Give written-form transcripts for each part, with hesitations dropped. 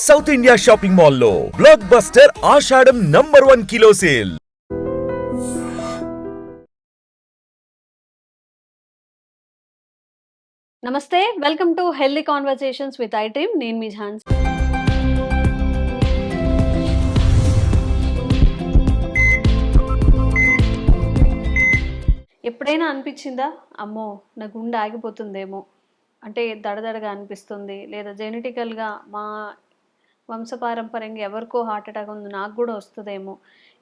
South India shopping మాల్లో block buster ఆషాఢం #1 kilo sale. నమస్తే, welcome to healthy conversations with I dream. నేను మీ ఝాన్సీ. ఎప్పుడైనా అనిపించిందా, అమ్మో నా గుండె ఆగిపోతుందేమో, అంటే దడదడగా అనిపిస్తుంది, లేదా జెనెటికల్గా మా వంశపారంపర్యంగా ఎవరికో హార్ట్ అటాక్ ఉంది, నాకు కూడా వస్తుందేమో,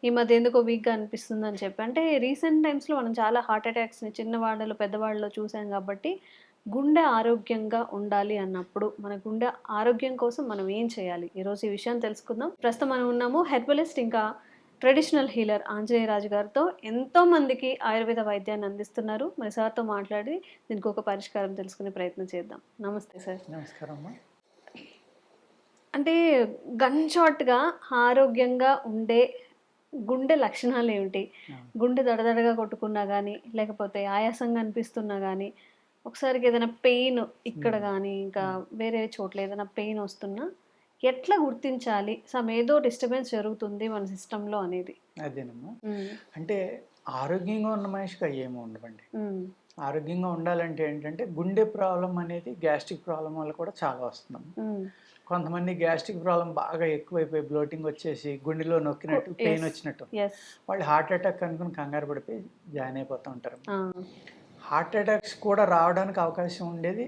ఈ మధ్య ఎందుకో వీక్గా అనిపిస్తుంది అని చెప్పి. అంటే రీసెంట్ టైమ్స్లో మనం చాలా హార్ట్ అటాక్స్ని చిన్నవాళ్ళలో పెద్దవాళ్ళలో చూసాం కాబట్టి గుండె ఆరోగ్యంగా ఉండాలి అన్నప్పుడు మన గుండె ఆరోగ్యం కోసం మనం ఏం చేయాలి, ఈరోజు ఈ విషయం తెలుసుకుందాం. ప్రస్తుతం మనం ఉన్నాము హెర్బలిస్ట్ ఇంకా ట్రెడిషనల్ హీలర్ ఆంజనేయరాజు గారితో. ఎంతో మందికి ఆయుర్వేద వైద్యాన్ని అందిస్తున్నారు. మరి సార్తో మాట్లాడి దీనికి ఒక పరిష్కారం తెలుసుకునే ప్రయత్నం చేద్దాం. నమస్తే సార్. నమస్కారం అమ్మా. అంటే గన్ షాట్గా ఆరోగ్యంగా ఉండే గుండె లక్షణాలు ఏమిటి? గుండె దడదడగా కొట్టుకున్నా కానీ, లేకపోతే ఆయాసంగా అనిపిస్తున్నా కానీ, ఒకసారికి ఏదైనా పెయిన్ ఇక్కడ కానీ ఇంకా వేరే చోట్ల ఏదైనా పెయిన్ వస్తున్నా ఎట్లా గుర్తించాలి ఏదో డిస్టర్బెన్స్ జరుగుతుంది మన సిస్టంలో అనేది? అదేనమ్మా. అంటే ఆరోగ్యంగా ఉన్న మనిషికి ఏమో ఉండవండి. ఆరోగ్యంగా ఉండాలంటే ఏంటంటే గుండె ప్రాబ్లం అనేది గ్యాస్ట్రిక్ ప్రాబ్లం వల్ల కూడా చాలా వస్తుంది. కొంతమంది గ్యాస్ట్రిక్ ప్రాబ్లం బాగా ఎక్కువైపోయి బ్లోటింగ్ వచ్చేసి గుండెలో నొక్కినట్టు పెయిన్ వచ్చినట్టు వాళ్ళు హార్ట్ అటాక్ అనుకుని కంగారు పడిపోయి జాయిన్ అయిపోతూ ఉంటారు. హార్ట్ అటాక్స్ కూడా రావడానికి అవకాశం ఉండేది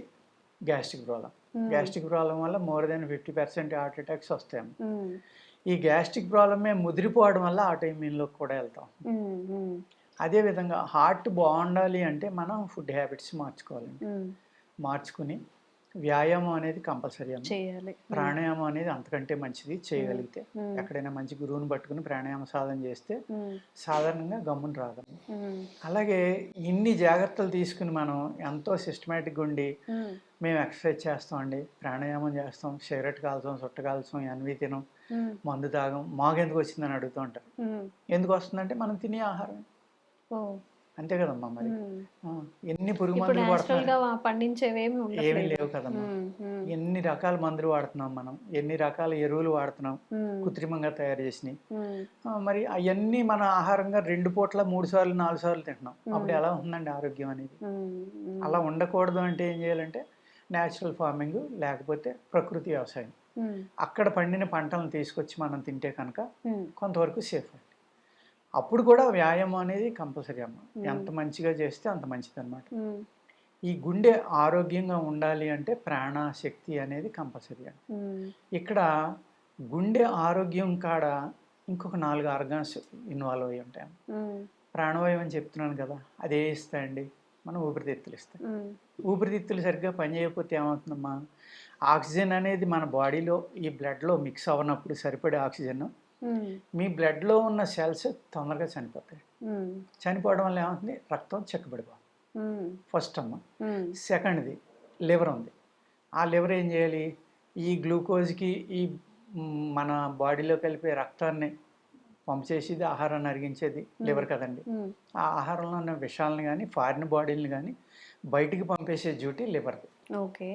గ్యాస్ట్రిక్ ప్రాబ్లం. గ్యాస్ట్రిక్ ప్రాబ్లం వల్ల మోర్ దెన్ 50% హార్ట్ అటాక్స్ వస్తాయి. ఈ గ్యాస్ట్రిక్ ప్రాబ్లమే ముదిరిపోవడం వల్ల ఆటోఇమ్యూన్లోకి కూడా వెళ్తాం. అదేవిధంగా హార్ట్ బాగుండాలి అంటే మనం ఫుడ్ హ్యాబిట్స్ మార్చుకోవాలండి. మార్చుకుని వ్యాయామం అనేది కంపల్సరీ చేయాలి. ప్రాణాయామం అనేది అంతకంటే మంచిది చేయగలిగితే. ఎక్కడైనా మంచి గురువుని పట్టుకుని ప్రాణాయామ సాధన చేస్తే సాధారణంగా గమ్మున రాగలం. అలాగే ఇన్ని జాగ్రత్తలు తీసుకుని మనం ఎంతో సిస్టమేటిక్గా ఉండి మేము ఎక్సర్సైజ్ చేస్తామండి, ప్రాణాయామం చేస్తాం, సిగరెట్ కాల్చాం, చుట్ట కాల్చాం, ఎన్వి తినం, మందు తాగం, మాకెందుకు వచ్చిందని అడుగుతూ ఉంటారు. ఎందుకు వస్తుందంటే మనం తినే ఆహారం. అంతే కదమ్మా. మరి ఎన్ని పురుగు మందులు ఏమీ లేవు కదమ్మా. ఎన్ని రకాల మందులు వాడుతున్నాం మనం, ఎన్ని రకాల ఎరువులు వాడుతున్నాం కృత్రిమంగా తయారు చేసినవి. మరి అవన్నీ మన ఆహారంగా 2 పూట్ల 3 సార్లు 4 సార్లు తింటున్నాం. అప్పుడు ఎలా ఉందండి ఆరోగ్యం అనేది? అలా ఉండకూడదు అంటే ఏం చేయాలంటే న్యాచురల్ ఫార్మింగ్ లేకపోతే ప్రకృతి వ్యవసాయం. అక్కడ పండిన పంటలను తీసుకొచ్చి మనం తింటే కనుక కొంతవరకు సేఫ్. అప్పుడు కూడా వ్యాయామం అనేది కంపల్సరీ అమ్మ. ఎంత మంచిగా చేస్తే అంత మంచిది అనమాట. ఈ గుండె ఆరోగ్యంగా ఉండాలి అంటే ప్రాణశక్తి అనేది కంపల్సరీ అండి. ఇక్కడ గుండె ఆరోగ్యం కాడ ఇంకొక 4 ఆర్గాన్స్ ఇన్వాల్వ్ అయ్యి ఉంటాయి. ప్రాణవాయువు అని చెప్తున్నాను కదా, అదే ఇస్తాయండి. మనం ఊపిరితిత్తులు ఇస్తాయి. ఊపిరితిత్తులు సరిగ్గా పనిచేయకపోతే ఏమవుతుందమ్మా, ఆక్సిజన్ అనేది మన బాడీలో ఈ బ్లడ్లో మిక్స్ అవ్వనప్పుడు సరిపడే ఆక్సిజన్ మీ బ్లడ్లో ఉన్న సెల్స్ తొందరగా చనిపోతాయి. చనిపోవడం వల్ల ఏమవుతుంది, రక్తం చెక్కబడిపోతుంది. ఫస్ట్ అమ్మ. సెకండ్ది లివర్ ఉంది. ఆ లివర్ ఏం చేయాలి, ఈ గ్లూకోజ్కి ఈ మన బాడీలో కలిపే రక్తాన్ని పంపచేసేది, ఆహారాన్ని అరిగించేది లివర్ కదండి. ఆ ఆహారంలో ఉన్న విషాలను కానీ ఫారిన్ బాడీలను కానీ బయటికి పంపేసే డ్యూటీ లివర్ది. ఓకే.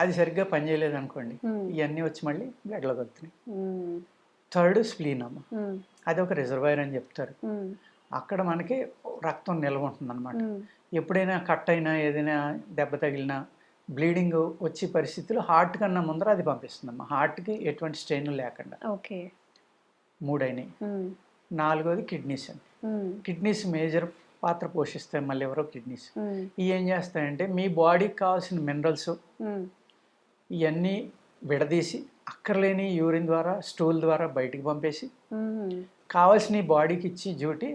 అది సరిగ్గా పనిచేయలేదు అనుకోండి, ఇవన్నీ వచ్చి మళ్ళీ బ్లడ్లో కలుగుతున్నాయి. థర్డ్ స్ప్లీన్ అమ్మ. అది ఒక రిజర్వాయర్ అని చెప్తారు. అక్కడ మనకి రక్తం నిల్వ ఉంటుంది అనమాట. ఎప్పుడైనా కట్ అయినా ఏదైనా దెబ్బ తగిలినా బ్లీడింగ్ వచ్చే పరిస్థితుల్లో హార్ట్ కన్నా ముందర అది పంపిస్తుంది అమ్మ. హార్ట్కి ఎటువంటి స్ట్రెయిన్ లేకుండా. ఓకే. 3 అయినాయి. 4వది కిడ్నీస్ అండి. కిడ్నీస్ మేజర్ పాత్ర పోషిస్తాయి. మళ్ళీ ఎవరో కిడ్నీస్ ఇవి ఏం చేస్తాయంటే మీ బాడీకి కావాల్సిన మినరల్స్ ఇవన్నీ విడదీసి అక్కర్లేని యూరిన్ ద్వారా స్టూల్ ద్వారా బయటికి పంపేసి కావాల్సిన బాడీకి ఇచ్చి డ్యూటీ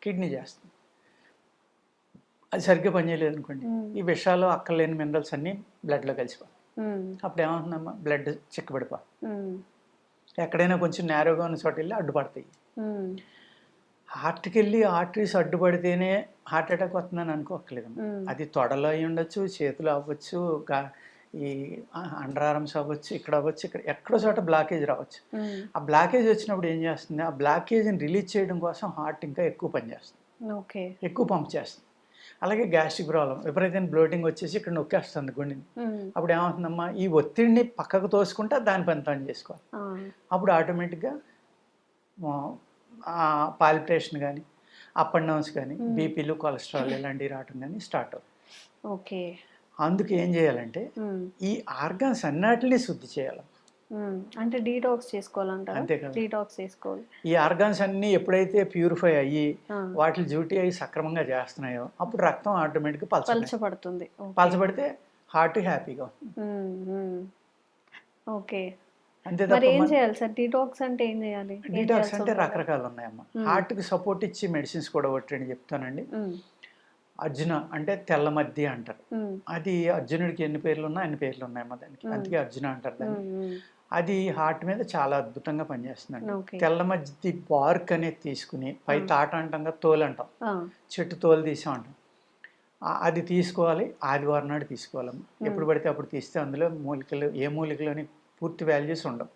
కిడ్నీ చేస్తుంది. అది సరిగ్గా పనిచేయలేదు అనుకోండి, ఈ విషయాలు అక్కర్లేని మినరల్స్ అన్నీ బ్లడ్లో కలిసిపోతాయి. అప్పుడు ఏమవుతుందమ్మా, బ్లడ్ చిక్కబడిపో, ఎక్కడైనా కొంచెం నేరోగా ఉన్న చోట వెళ్ళి అడ్డుపడతాయి. హార్ట్కి వెళ్ళి ఆర్టరీస్ అడ్డుపడితేనే హార్ట్ అటాక్ వస్తుందని అనుకోక్కర్లేదు. అది తొడలో అయి ఉండొచ్చు, చేతులు అవ్వచ్చు, ఈ అండర్ ఆర్మ్స్ అవ్వచ్చు, ఇక్కడ అవ్వచ్చు, ఇక్కడ ఎక్కడో చోట బ్లాకేజ్ రావచ్చు. ఆ బ్లాకేజ్ వచ్చినప్పుడు ఏం చేస్తుంది, ఆ బ్లాకేజ్ని రిలీజ్ చేయడం కోసం హార్ట్ ఇంకా ఎక్కువ పనిచేస్తుంది, ఎక్కువ పంప్ చేస్తుంది. అలాగే గ్యాస్ట్రిక్ ప్రాబ్లం, విపరీతమైన బ్లోటింగ్ వచ్చేసి ఇక్కడ నొక్కేస్తుంది గుండెని. అప్పుడు ఏమవుతుందమ్మా, ఈ ఒత్తిడిని పక్కకు తోసుకుంటే దాని పని తాను చేసుకోవాలి. అప్పుడు ఆటోమేటిక్గా పాలిటేషన్ కానీ, అప్ అండ్ డౌన్స్ కానీ, బీపీలు, కొలెస్ట్రాల్ ఇలాంటివి రావటం కానీ స్టార్ట్ అవుతుంది. ఓకే. అందుకు ఏం చేయాలంటే ఈ ఆర్గాన్స్ అన్నిటిని శుద్ధి చేయాలి. అంటే డీటాక్స్ చేసుకోవాలంటారా? అంతే కదా, డీటాక్స్ చేసుకోవాలి. ఈ ఆర్గాన్స్ అన్నీ ఎప్పుడైతే ప్యూరిఫై అయ్యి వాటి డ్యూటీ అయ్యి సక్రమంగా చేస్తున్నాయో అప్పుడు రక్తం ఆటోమేటిక్గా పలచబడుతుంది. పలచబడితే హార్ట్ హ్యాపీగా. ఓకే. అంతే మరి ఏం తప్ప చేయాలి సార్? డీటాక్స్ అంటే ఏం చేయాలి? డీటాక్స్ అంటే రకరకాలు ఉన్నాయమ్మా. హార్ట్కి సపోర్ట్ ఇచ్చి మెడిసిన్స్ కూడా ఒకటి చెప్తానండి. అర్జున అంటే తెల్ల మద్ది అంటారు. అది అర్జునుడికి ఎన్ని పేర్లు ఉన్నా అన్ని పేర్లు ఉన్నాయమ్మా దానికి, అందుకే అర్జున అంటారు దాన్ని. అది హార్ట్ మీద చాలా అద్భుతంగా పనిచేస్తుందండి. తెల్ల మజ్జి బార్క్ అనేది తీసుకుని, పై తాట అంటాం కదా, తోలు అంటాం, చెట్టు తోలు తీసాం అంటాం, అది తీసుకోవాలి. ఆదివారం నాడు తీసుకోవాలమ్మా. ఎప్పుడు పడితే అప్పుడు తీస్తే అందులో మూలికలు, ఏ మూలికలోని పూర్తి వాల్యూస్ ఉండవు.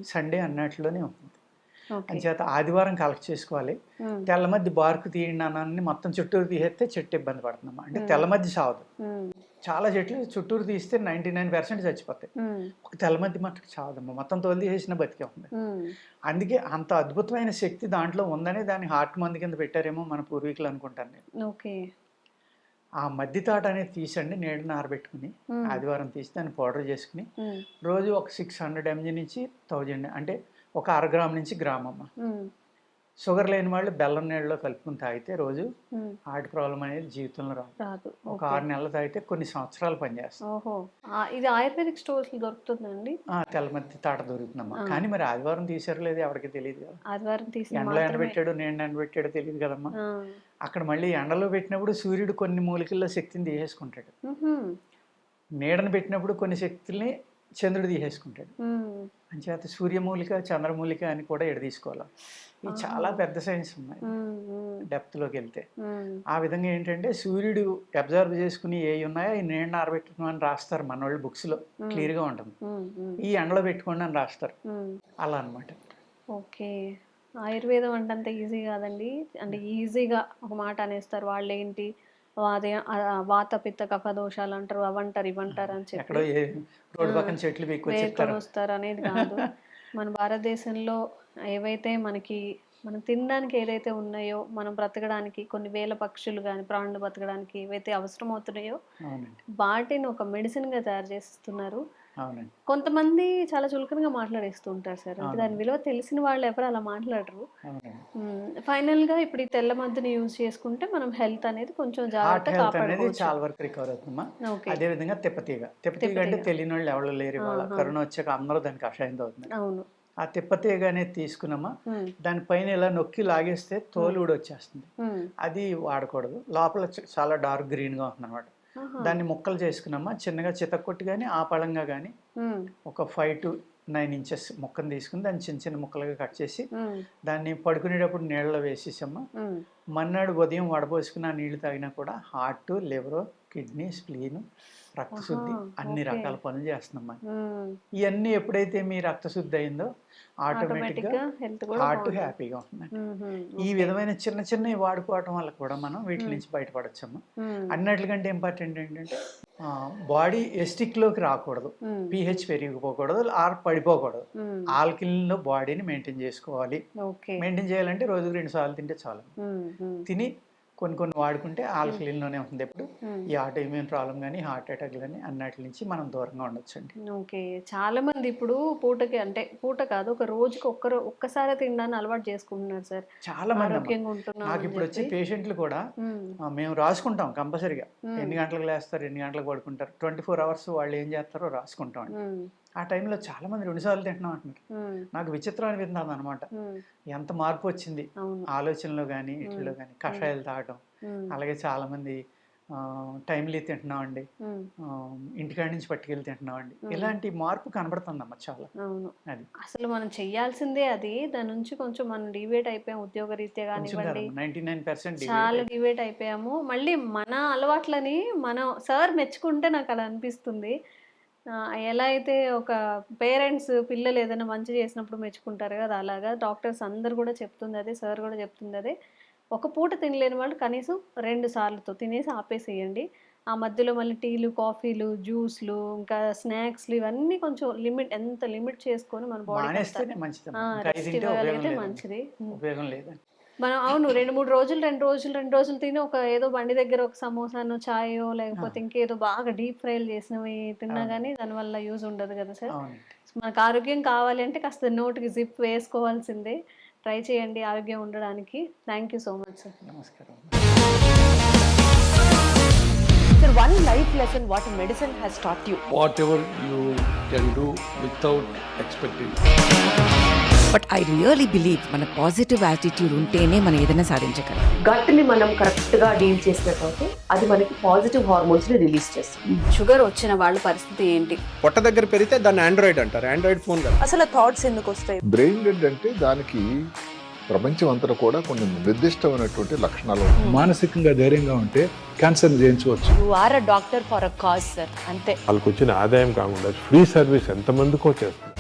సండే అన్నట్లోనే ఉంటుంది. అంచేత ఆదివారం కలెక్ట్ చేసుకోవాలి. తెల్ల మధ్య బార్కు తీయడాన్ని మొత్తం చుట్టూరు తీసేస్తే చెట్టు ఇబ్బంది పడుతుందమ్మా. అంటే తెల్ల మధ్య సావదు. చాలా చెట్లు చుట్టూరు తీస్తే 99% చచ్చిపోతాయి. ఒక తెల్ల మధ్య మట్టుకు చావదమ్మా, మొత్తం తోలు తీసేసిన బతికే ఉంది. అందుకే అంత అద్భుతమైన శక్తి దాంట్లో ఉందని దాన్ని హార్ట్ మందు కింద పెట్టారేమో మన పూర్వీకులు అనుకుంటాను నేను. ఆ మద్ది తాట అనేది తీసండి, నీడని ఆరబెట్టుకుని ఆదివారం తీసి దాన్ని పౌడర్ చేసుకుని రోజు ఒక 600 mg నుంచి 1000, అంటే ఒక 1/2 గ్రామ్ నుంచి గ్రామమ్మ. షుగర్ లేని వాళ్ళు బెల్లం నీళ్ళలో కలుపుకుని తాగితే రోజు హార్ట్ ప్రాబ్లం అనేది జీవితంలో రాదు. ఒక 6 నెలలు తాగితే కొన్ని సంవత్సరాలు పనిచేస్తుంది. ఇది ఆయుర్వేదిక్ స్టోర్స్ దొరుకుతుందండి. తెల్లమద్ది తాట దొరుకుతుందమ్మా. కానీ మరి ఆదివారం తీసారో లేదు ఎవరికి తెలియదు కదా. ఆదివారం తీసి ఎండలో ఎండబెట్టాడు, నేను ఎండబెట్టాడో తెలియదు కదమ్మా. అక్కడ మళ్ళీ ఎండలో పెట్టినప్పుడు సూర్యుడు కొన్ని మూలికల్లో శక్తిని తీసేసుకుంటాడు. నీడను పెట్టినప్పుడు కొన్ని శక్తుల్ని చంద్రుడు తీసేసుకుంటాడు. అంచేత సూర్యమూలిక, చంద్రమూలిక అని కూడా ఎడ తీసుకోవాలి. ఇవి చాలా పెద్ద సైన్స్ ఉన్నాయి డెప్త్లోకి వెళ్తే. ఆ విధంగా ఏంటంటే సూర్యుడు అబ్జర్వ్ చేసుకుని ఏ ఉన్నాయో ఈ నీడని ఆరబెట్టుకుని రాస్తారు మన వాళ్ళు, బుక్స్లో క్లియర్గా ఉంటుంది. ఈ ఎండలో పెట్టుకోండి అని రాస్తారు. అలా అనమాట. ఓకే. ఆయుర్వేదం అంటే అంత ఈజీ కాదండి. అంటే ఈజీగా ఒక మాట అనేస్తారు వాళ్ళు. ఏంటి అదే వాత పిత్త కఫ దోషాలు అంటారు, అవంటారు ఇవంటారు అని చెప్పి వేర్కొని వస్తారు అనేది కాదు. మన భారతదేశంలో ఏవైతే మనం తినడానికి ఏదైతే ఉన్నాయో, మనం బ్రతకడానికి కొన్ని వేల పక్షులు కానీ ప్రాణులు బతకడానికి ఏవైతే అవసరం అవుతున్నాయో వాటిని ఒక మెడిసిన్గా తయారు చేస్తున్నారు. కొంతమంది చాలా చులకనగా మాట్లాడేస్తూ ఉంటారు సార్. అంటే దాని విలువ తెలిసిన వాళ్ళు ఎవరు అలా మాట్లాడరు. ఫైనల్ గా ఇప్పుడు ఈ తెల్ల మద్దుని యూజ్ చేసుకుంటే మనం హెల్త్ అనేది కొంచెం జాగ్రత్తగా కాపాడుకోవచ్చు. చాలా వరకు రికవర్ అవుతుందమ్మా. అదే విధంగా తిప్పతీగ అంటే తెలియని వాళ్ళు ఎవరు లేరు. ఇవాళ కరోనా వచ్చాక అందరూ దానికి అసహ్యం అవుతుంది. అవును. ఆ తిప్పతీగ అనేది తీసుకున్నామా, దానిపైన ఇలా నొక్కి లాగేస్తే తోలు ఊడి వచ్చేస్తుంది. అది వాడకూడదు. లోపల చాలా డార్క్ గ్రీన్ గా ఉంటుంది అనమాట. దాన్ని ముక్కలు చేసుకున్నామా, చిన్నగా చితక్కొట్టి కానీ ఆపళంగా కానీ ఒక 5 to 9 inches ముక్కను తీసుకుని దాన్ని చిన్న చిన్న ముక్కలుగా కట్ చేసి దాన్ని పడుకునేటప్పుడు నీళ్ళలో వేసేసమ్మా. మన్నాడు ఉదయం వడపోసుకుని ఆ నీళ్లు తాగినా కూడా హార్ట్, లివర్, కిడ్నీ, స్ప్లీన్, రక్తశుద్ధి అన్ని రకాల పనులు చేస్తున్నామ్మా. ఇవన్నీ ఎప్పుడైతే మీ రక్తశుద్ధి అయిందో ఆటోమేటిక్గా హార్ట్ హ్యాపీగా ఉంటుంది. ఈ విధమైన చిన్న చిన్నవి వాడుకోవటం వల్ల కూడా మనం వీటి నుంచి బయటపడచ్చమ్మా. అన్నిటికంటే ఇంపార్టెంట్ ఏంటంటే బాడీ ఎస్టిక్లోకి రాకూడదు, pH పెరిగిపోకూడదు, పడిపోకూడదు. ఆల్కలీన్లో బాడీని మెయింటైన్ చేసుకోవాలి. మెయింటైన్ చేయాలంటే రోజుకు 2 సార్లు తింటే చాలు. తిని కొన్ని వాడుకుంటే ఆల్కలీన్లోనే ఉంటుంది. ఎప్పుడు ఈ ఆటో ఇమ్యూన్ ప్రాబ్లం కానీ హార్ట్ అటాక్ కానీ అన్నిటి నుంచి మనం దూరంగా ఉండొచ్చు అండి. ఓకే. చాలా మంది ఇప్పుడు పూటకి, అంటే పూట కాదు, ఒక రోజుకి ఒక్కసారి తినడాన్ని అలవాటు చేసుకుంటున్నారు సార్. చాలా మంది నాకు ఇప్పుడు వచ్చే పేషెంట్లు కూడా మేము రాసుకుంటాం కంపల్సరీగా. ఎన్ని గంటలకు లేస్తారు, ఎన్ని గంటలకు పడుకుంటారు, 24 hours వాళ్ళు ఏం చేస్తారో రాసుకుంటాం అండి. ఆ టైంలో చాలా మంది 2 సార్లు తింటున్నాం అంటున్నారు. నాకు విచిత్రం అనిపిస్తుంది అనమాట. ఎంత మార్పు వచ్చింది ఆలోచనలో కానీ వీటిలో కానీ. కషాయాలు తాగటం, అలాగే చాలా మంది టైమ్లీ తింటున్నామండి, ఇంటికాడి నుంచి పట్టుకెళ్ళి తింటున్నామండి. ఇలాంటి మార్పు కనబడుతుందమ్మా చాలా. అది అసలు మనం చెయ్యాల్సిందే అది. దాని నుంచి కొంచెం మనం డివేట్ అయిపోయాం, ఉద్యోగరీత్యా కానివ్వండి 99% చాలా డివేట్ అయిపోయాము. మళ్ళీ మన అలవాట్లని మనం సార్ మెచ్చుకుంటే నాకు అలా అనిపిస్తుంది. ఎలా అయితే ఒక పేరెంట్స్ పిల్లలు ఏదైనా మంచి చేసినప్పుడు మెచ్చుకుంటారు కదా, అలాగా డాక్టర్స్ అందరు కూడా చెప్తుంది అదే, సార్ కూడా చెప్తుంది అదే. ఒక పూట తినలేని వాళ్ళు కనీసం 2 సార్లుతో తినేసి ఆపేసేయండి. ఆ మధ్యలో మళ్ళీ టీలు, కాఫీలు, జ్యూస్‌లు, ఇంకా స్నాక్స్‌లు ఇవన్నీ కొంచెం ఎంత లిమిట్ చేసుకొని మన బాడీకి మానేస్తేనే మంచిదమ్మా. ఇంకా అవి రెస్ట్ తింటే ఉపయోగం ఇవ్వగలిగితే లేదండి. మంచిది. ఉపయోగం లేదండి. మనం అవును 2, 3 రోజులు, 2 రోజులు తిని ఒక ఏదో బండి దగ్గర ఒక సమోసానో, చాయో లేకపోతే ఇంకేదో బాగా డీప్ ఫ్రైలు చేసినవి తిన్నా గానీ దానివల్ల యూజ్ ఉండదు కదా సార్. అవునండి. మనకు ఆరోగ్యం కావాలి అంటే కాస్త నోటికి జిప్ వేసుకోవాల్సిందే. ట్రై చేయండి ఆరోగ్యం ఉండడానికి. Thank you so much sir. నమస్కారం. Sir, one life lesson what medicine has taught you. whatever you can do without expecting. But I really believe మన పాజిటివ్ యాటిట్యూడ్ ఉంటేనే మనం ఏదైనా సాధించగలం. గట్ని మనం కరెక్ట్గా డీల్ చేసినట్లయితే అది మనకి పాజిటివ్ హార్మోన్స్ని రిలీజ్ చేస్తుంది. షుగర్ వచ్చిన వాళ్ళ పరిస్థితి ఏంటి? పొట్ట దగ్గర పెరిగితే దాన్ని ఆండ్రాయిడ్ అంటారు. ఆండ్రాయిడ్ ఫోన్ కాదు. అసలు థాట్స్ ఎందుకు వస్తాయి? బ్రెయిన్ డెడ్ అంటే దానికి ప్రపంచం అంతా కూడా కొన్ని నిర్దిష్టమైనటువంటి లక్షణాలు ఉంటాయి. మానసికంగా ధైర్యంగా ఉంటే క్యాన్సర్ జయించవచ్చు. You are a doctor for a cause sir, అంతే. వాళ్ళకి వచ్చిన ఆదాయం కాకుండా ఫ్రీ సర్వీస్ ఎంతమందికో చేస్తుంది.